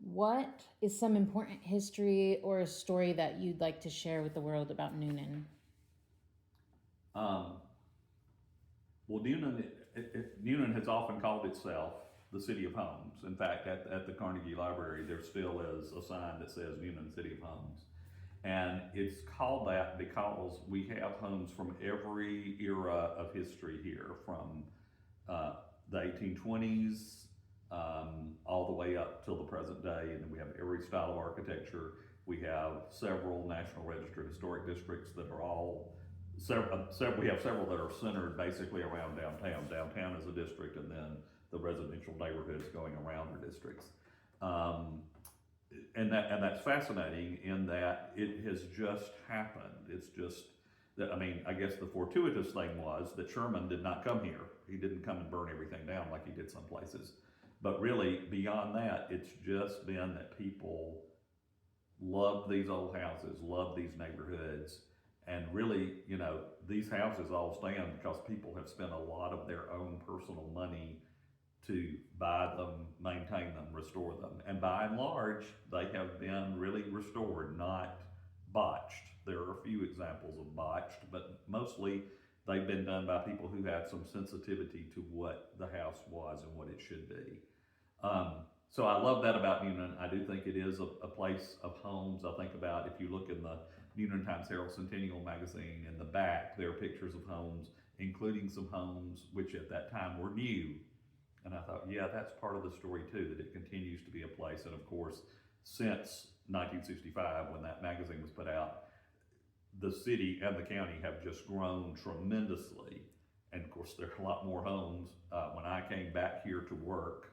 What is some important history or a story that you'd like to share with the world about Noonan? Um, well, Newnan has often called itself the City of Homes. In fact, at the Carnegie Library, there still is a sign that says Newnan City of Homes. And it's called that because we have homes from every era of history here, from the 1820s all the way up till the present day. And then we have every style of architecture. We have several National Register historic districts that are all we have several that are centered basically around downtown. Downtown is a district, and then the residential neighborhoods going around the districts. Um, and that's fascinating in that it has just happened. It's just that, I mean, I guess the fortuitous thing was that Sherman did not come here. He didn't come and burn everything down like he did some places. But really, beyond that, it's just been that people love these old houses, love these neighborhoods, and really, these houses all stand because people have spent a lot of their own personal money to buy them, maintain them, restore them. And by and large, they have been really restored, not botched. There are a few examples of botched, but mostly they've been done by people who had some sensitivity to what the house was and what it should be. So I love that about Newnan. I do think it is a place of homes. I think about, if you look in the Newnan Times Herald Centennial magazine, in the back there are pictures of homes, including some homes which at that time were new. And I thought, yeah, that's part of the story too, that it continues to be a place. And of course, since 1965, when that magazine was put out, the city and the county have just grown tremendously. And of course, there are a lot more homes. When I came back here to work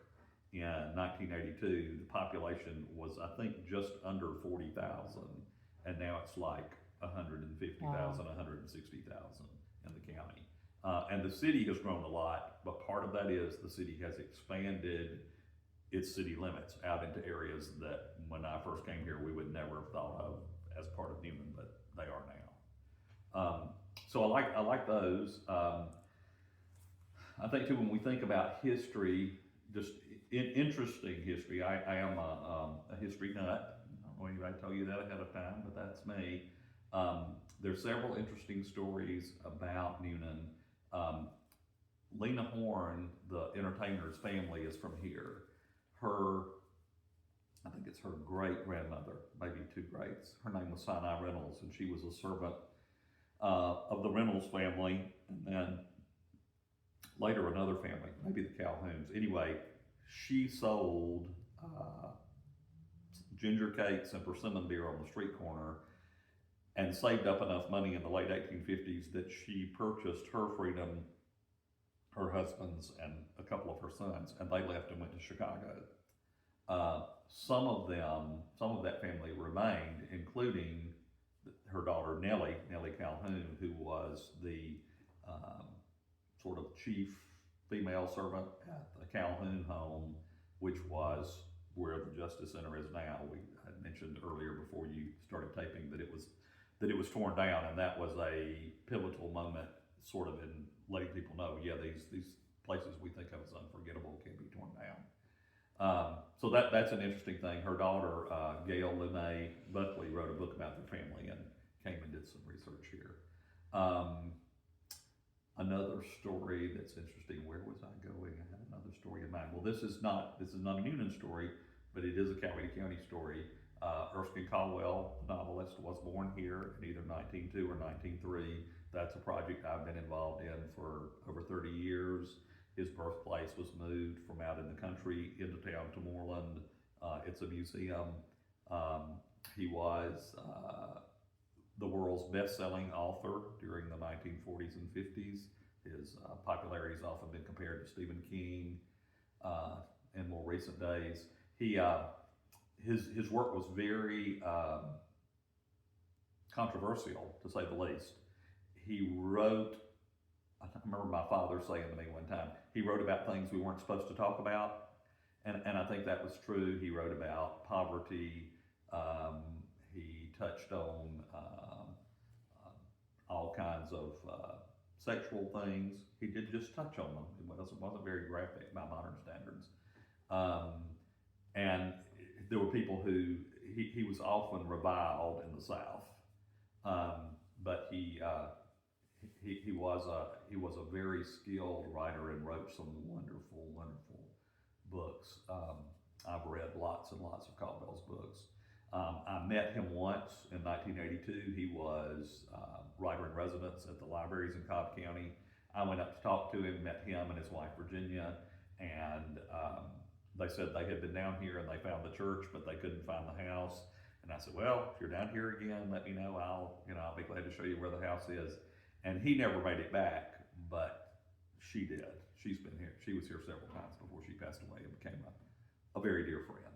in 1982, the population was, I think, just under 40,000. And now it's like 150,000, wow. 160,000 in the county. And the city has grown a lot, but part of that is the city has expanded its city limits out into areas that when I first came here, we would never have thought of as part of Newnan, but they are now. So I like those. I think too, when we think about history, just interesting history, I am a history nut. I don't know anybody tell you that ahead of time, but that's me. There's several interesting stories about Newnan. Lena Horne, the entertainer's family, is from here. I think it's her great grandmother, maybe two greats. Her name was Sinai Reynolds, and she was a servant of the Reynolds family, and then later another family, maybe the Calhouns. Anyway, she sold ginger cakes and persimmon beer on the street corner and saved up enough money in the late 1850s that she purchased her freedom, her husband's, and a couple of her sons, and they left and went to Chicago. Some of that family remained, including her daughter Nellie Calhoun, who was the sort of chief female servant at the Calhoun home, which was where the Justice Center is now. We had mentioned earlier before you started taping that it was torn down, and that was a pivotal moment, sort of in letting people know, yeah, these places we think of as unforgettable can be torn down. So that's an interesting thing. Her daughter, Gail LeMay Buckley, wrote a book about their family and came and did some research here. Another story that's interesting. Where was I going? I had another story in mind. Well, this is not a Newnan story, but it is a Coweta County story. Erskine Caldwell, the novelist, was born here in either 1902 or 1903. That's a project I've been involved in for over 30 years. His birthplace was moved from out in the country into town to Moreland. It's a museum. He was the world's best-selling author during the 1940s and 50s. His popularity has often been compared to Stephen King in more recent days. His work was very controversial, to say the least. He wrote, I remember my father saying to me one time, he wrote about things we weren't supposed to talk about, and I think that was true. He wrote about poverty. He touched on all kinds of sexual things. He did just touch on them. It wasn't very graphic by modern standards. and there were people who he was often reviled in the South, but he was a very skilled writer and wrote some wonderful books. I've read lots and lots of Caldwell's books. I met him once in 1982. He was writer in residence at the libraries in Cobb County. I went up to talk to him, met him and his wife Virginia, and they said they had been down here and they found the church, but they couldn't find the house. And I said, well, if you're down here again, let me know. I'll be glad to show you where the house is. And he never made it back, but she did. She's been here. She was here several times before she passed away and became a very dear friend.